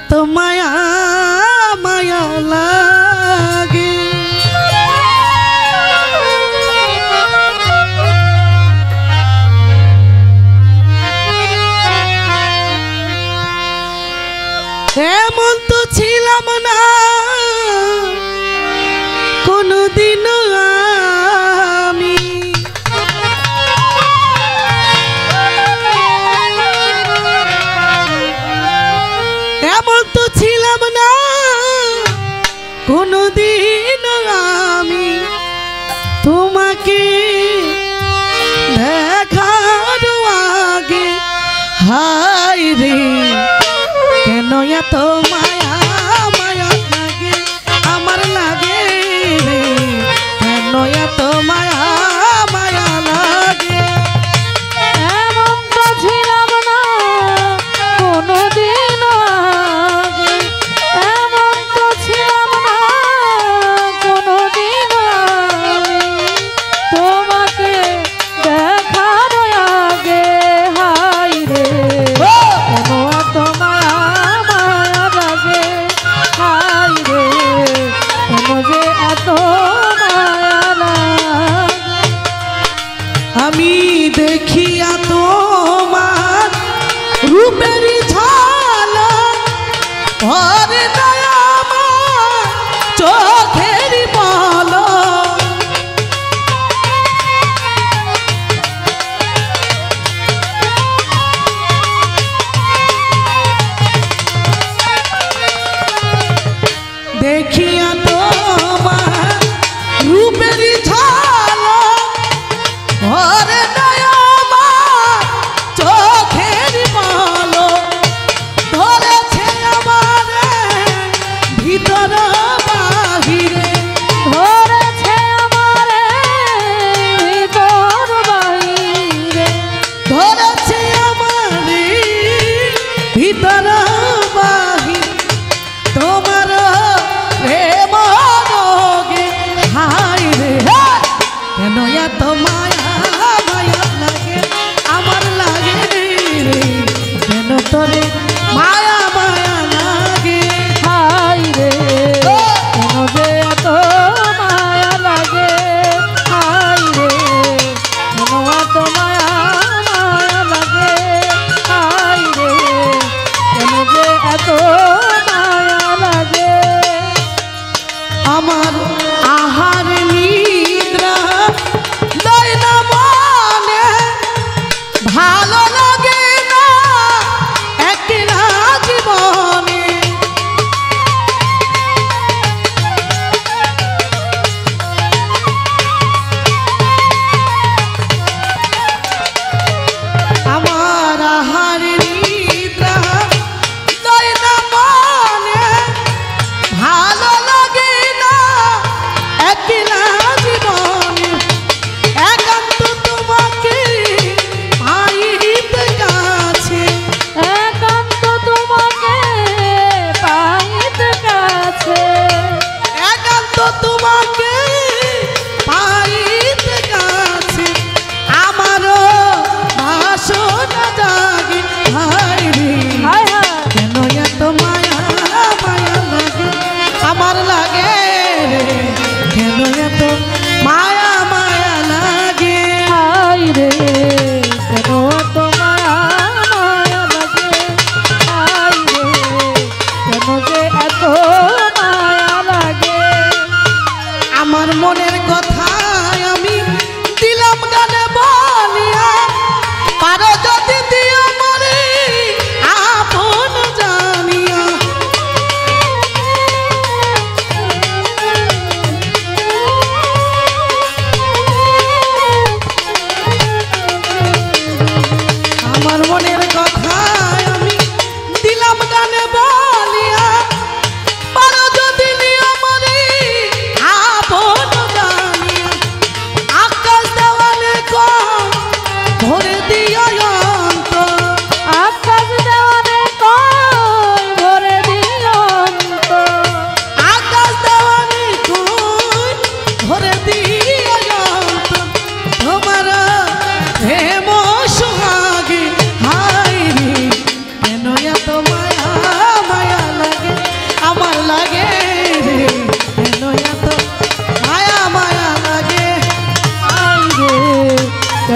এত মায়া মায়া লাগে এমন তো ছিলাম না কোনদিন আমি এমন তো ছিলাম না কোনদিন আমি তোমাকে দেখার আগে হায় রে কেন এত মায়া মায়া লাগে আমার লাগে রে কেন এত মায়া মায়া লাগে এমন তো ছিলাম না কোনদিন আগে এমন তো ছিলাম না কোনদিন আমি তোমাকে দেখার আগে হায় রে কেন এত মায়া মায়া লাগে হায় রে কেন যে এত মায়া লাগে আমি দেখিয়া তোমার রূপের ঝলক ভরে দয়া আমার চোখের পলক দেখিয়া তোমার রূপের ঝলক ভরে দয়া আমার চোখের পলক ধরেছে আমার ভিতর বাহিরে ধরেছে আমার ভিতর বাহিরে ধরেছে আমার ভিতর বাহিরে তোমার প্রেম রোগে হায় রে কেন এত মায়া মায়া লাগে আমার লাগে রে কেন তোরে মায়া মায়া লাগে হায় রে কেন যে এত মায়া লাগে হায় রে কেন এত মায়া মায়া লাগে হায় রে কেন যে এত মায়া লাগে আমার আহার নিদ্রা দেয় না মনে ভালো লাগে না এক রাত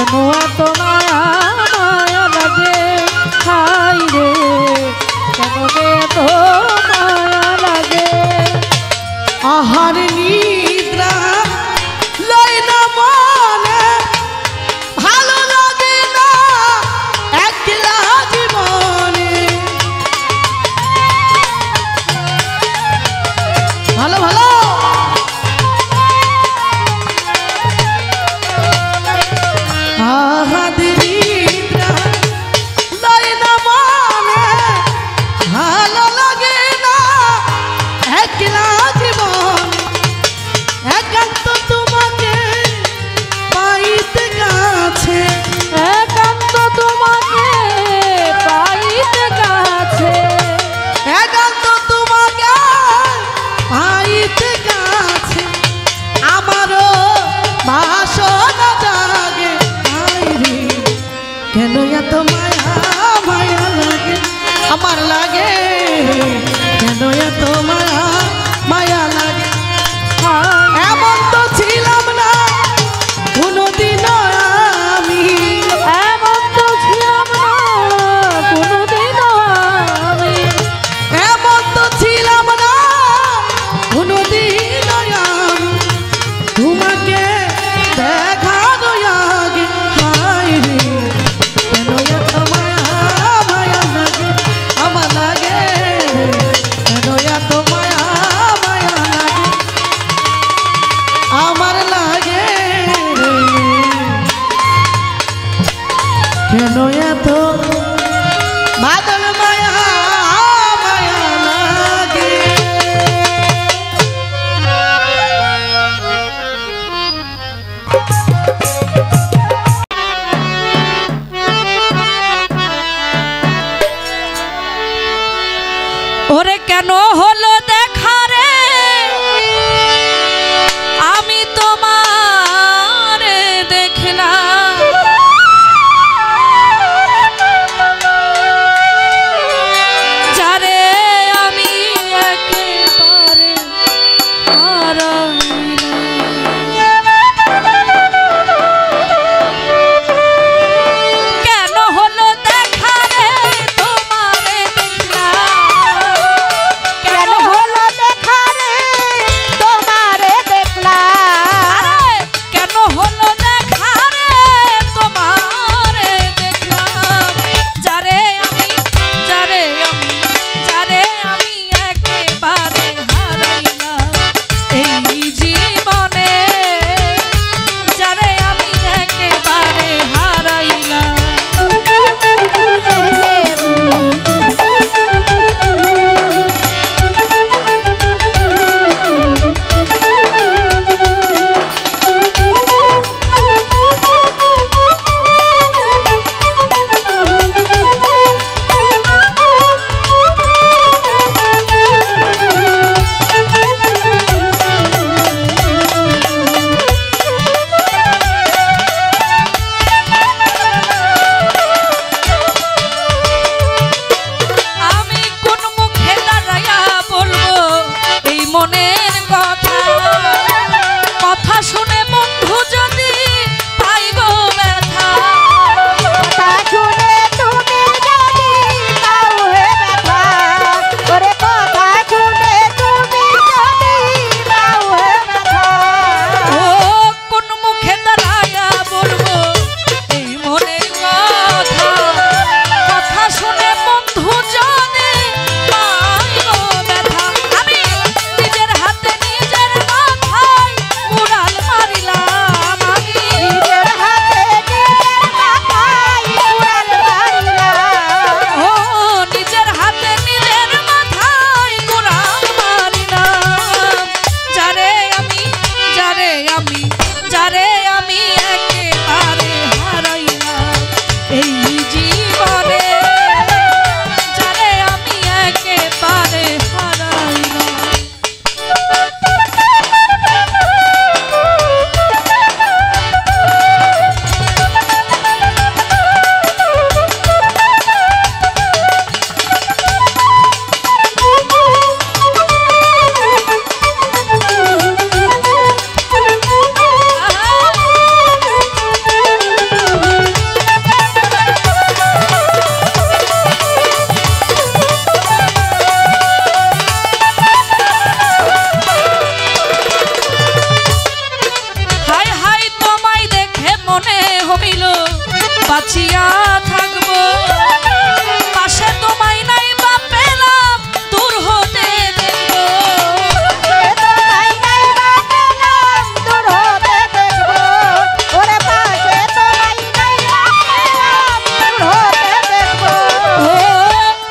কেন এত মায়া মায়া লাগে হাই রে কেন এত মায়া লাগে আহার নিদ্রা লয় না মনে ভালো লাগে না একলা জীবনে ভালো ভালো আহার নিদ্রা লয় না মনে ভালো লাগে না একলা জীবনে একান্ত তোমাকে পাইতে কাছে একান্ত তোমাকে পাইতে কাছে একান্ত তোমাকে পাইতে কাছে আমারও বাসনা জাগে আইরে কেন এত মায়া মায়া লাগে আমার লাগে কেন এত মায়া মায়া লাগে এমন তো ছিলাম না কোনোদিন আমি এমন তো ছিলাম না কোনোদিনও আমি এমন তো ছিলাম না কোনোদিন আমি তোমাকে দেখার আগে হায় রে কেন এত মায়া মায়া লাগে আমার লাগে কেন এত হইল বাঁচিয়া থাকবো পাশে তোমায় নাই বা পেলাম দূর হতে দেখবো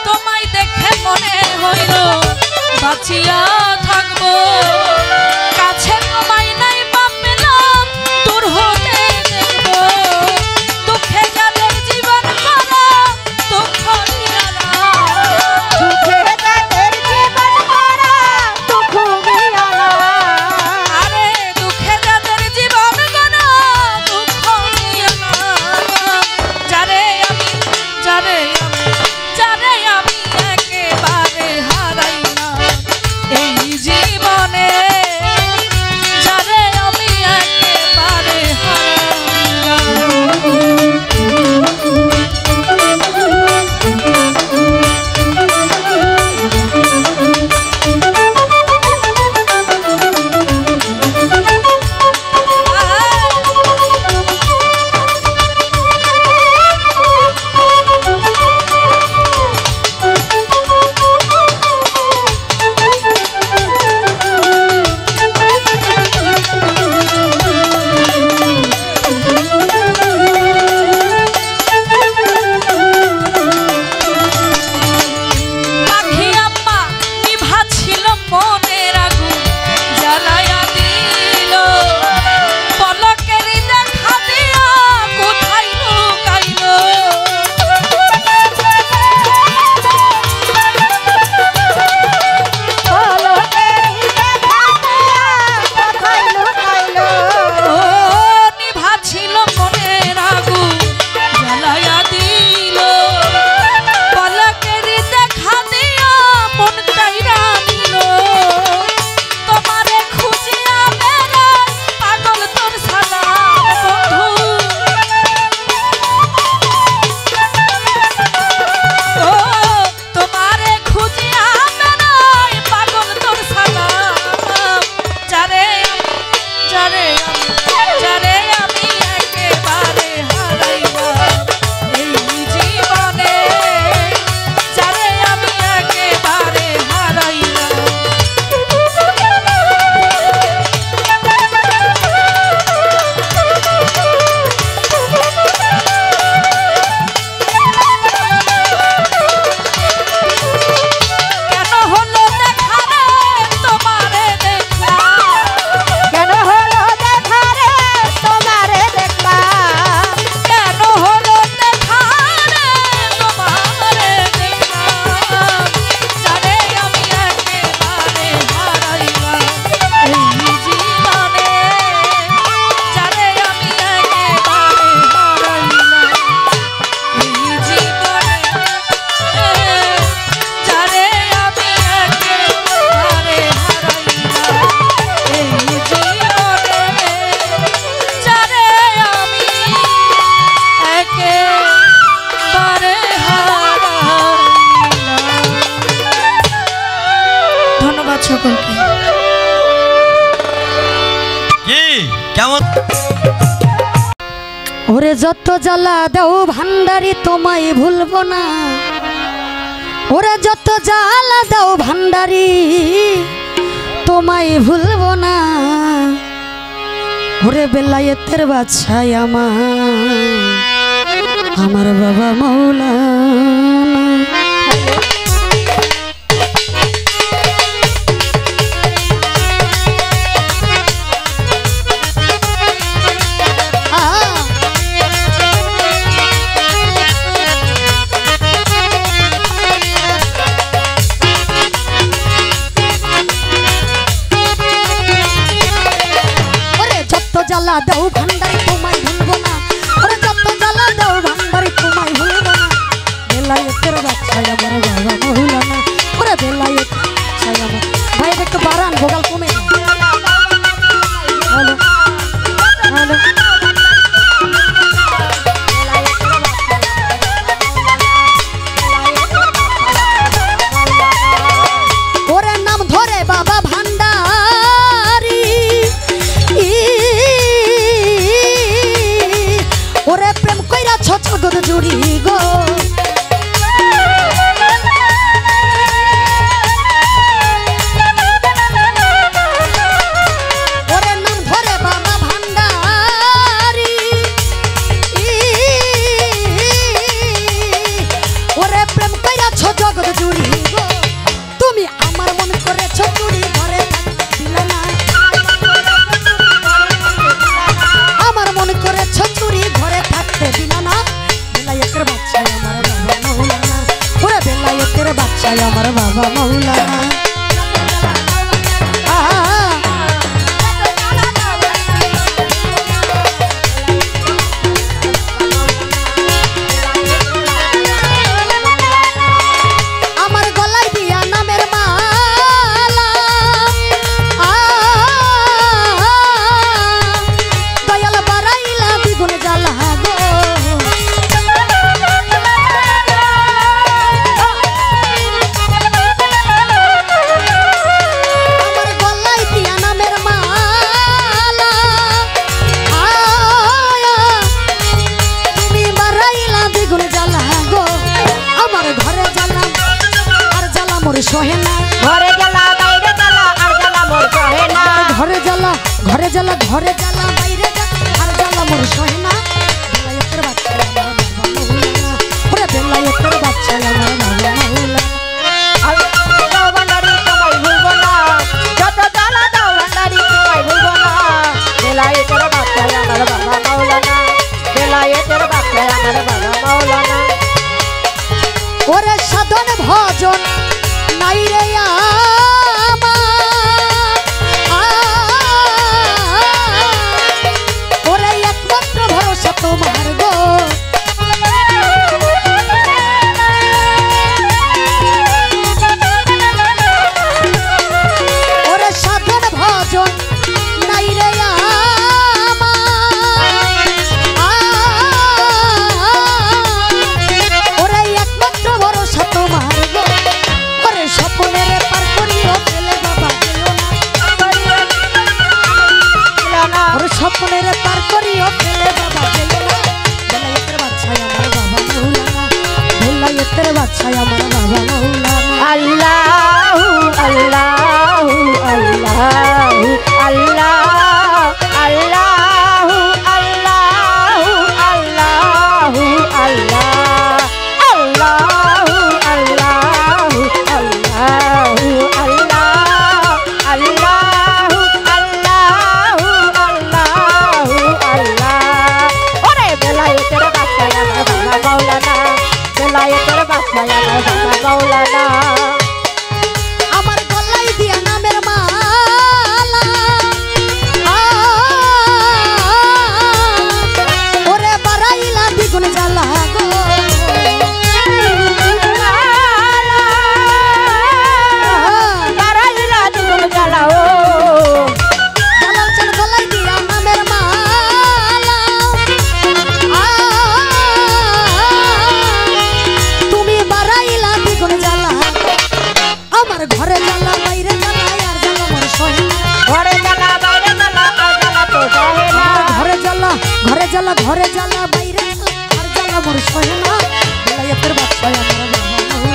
তোমায় দেখে মনে হইল বাঁচিয়া থাকবো কাছে তোমায় নাই বা পেলাম দূর হতে দেখবো দুঃখে যাদের জীবন করা দুঃখ নিয়ালা আরে দুঃখে যাদের জীবন গড়া দুঃখ নিয়ালা যারে আমি একেবারে হারাইলাম এই জীবনে যারে আমি একেবারে সকলকে কি কেমন ওরে যত জ্বালা দাও ভান্ডারি তোমায় ভুলবো না ওরে যত জ্বালা দাও ভান্ডারি তোমায় ভুলবো না ওরে বেলায়েতের বাদশাহ আমার বাবা মাওলানা জ্বালা দাও ভান্ডারি তোমায় ভুলবো না ওরে যত জ্বালা দাও ভান্ডারি তোমায় ভুলবো না বেলায়েতের বাদশাহ আমার বাবা মাওলানা ওরে বেলায়েত বাদশাহ আমার ভাই একটু বাড়ান ভোগাল কমে হ্যালো হ্যালো ওরে নাম ধরে বাবা ভান্ডারি জুড়ি গো ওরে নাম ধরে বাবা ভান্ডারি ওরে প্রেম কইরাছ জগৎ জুড়ি গো তুমি আমার মন করেছ চুরি ঘরে দিলা না আমার মন করেছ চুরি ঘরে থাকতে দিলা না বেলায়েতের বাচ্চা আমার বাবা মৌলানা ওরে বেলায়েতের বাচ্চা আমার বাবা মৌলানা সোহেনা ঘরে জ্বালা বাইরে জ্বালা আর জ্বালা মোর সোহেনা ঘরে জ্বালা ঘরে জ্বালা ঘরে জ্বালা বাইরে আর জ্বালা মোর সোহেনা বেলায়েতের বাচ্চা আমার বাবা মৌলানা ওরে বেলায়েতের বাচ্চা আমার বাবা মৌলানা দাও ভান্ডারি তোমায় ভুলবো না যত জ্বালা দাও ভান্ডারি তোমায় ভুলবো না বেলায়েতের বাচ্চা আমার বাবা মৌলানা বেলায়েতের বাচ্চা আমার বাবা মৌলানা ওরে সাধন ভজন নাই রে ওরে একমাত্র ভরসা তোমার গো ওরে সাধন ভজন নাই রে ওরে একমাত্র ভরসা তোমার গো ওরে স্বপ্নের পার করিও ফেলে বাবা না ওরে স্বপ্নের পার করিও ফেলে বাবা বেলায়েতের বাচ্চা আমার বাবা মৌলানা বেলায়েতের বাচ্চা আমার বাবা মৌলানা আল্লাহু আল্লাহু আল্লাহু আল্লাহ আল্লাহু আল্লাহু আল্লাহু আল্লাহ আল্লাহু আল্লাহু আল্লাহু আল্লাহ আল্লাহু আল্লাহু আল্লাহু আল্লাহ ওরে বেলায়েতের বাচ্চা আমার বাবা মৌলানা বেলায়েতের বাচ্চা আমার বাবা মৌলানা আমার গলায় দিয়া নামের মালা ওরে বাড়াইলা দ্বিগুণ জ্বালা গো বাড়াইলা দ্বিগুণ জ্বালা ও জালাল চাঁদ গলায় দিয়া নামের মালা তুমি বাড়াইলা দ্বিগুণ জ্বালা আমার ঘরে জ্বালা বাইরে জ্বালা আর জ্বালা মোর সোহেনা ঘরে জ্বালা বাইরে জ্বালা আর জ্বালা তো সহে না ঘরে জ্বালা ঘরে জ্বালা ঘরে জ্বালা বাইরে জ্বালা আর জ্বালা মোর সোহেনা বেলায়েতের বাচ্চা আমার বাবা মৌলানা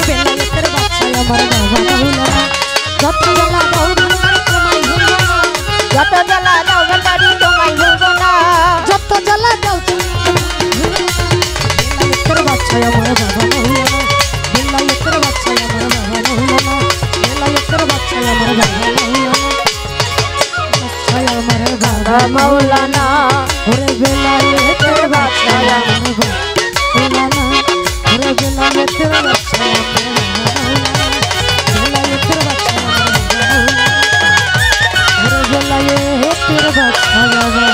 বেলায়েতের বাচ্চা আমার বাবা মৌলানা যত জ্বালা দাও ভান্ডারি তোমায় ভুলবো না যত জ্বালা দাও ভান্ডারি তোমায় ভুলবো না যত জ্বালা দাও তুমি বেলায়েতের বাচ্চা আমার বাবা মৌলানা বেলায়েতের বাচ্চা আমার বাবা মৌলানা বেলায়েতের বাচ্চা আমার বাবা মৌলানা বাচ্চা আমার বাবা মৌলানা ওরে বেলায়েতের বাচ্চা আমার বাবা মৌলানা ওরে বেলায়েতের বাচ্চা আমার বেলায়েতের বাচ্চা আমার ওরে বেলায়েতের বাচ্চা বাবা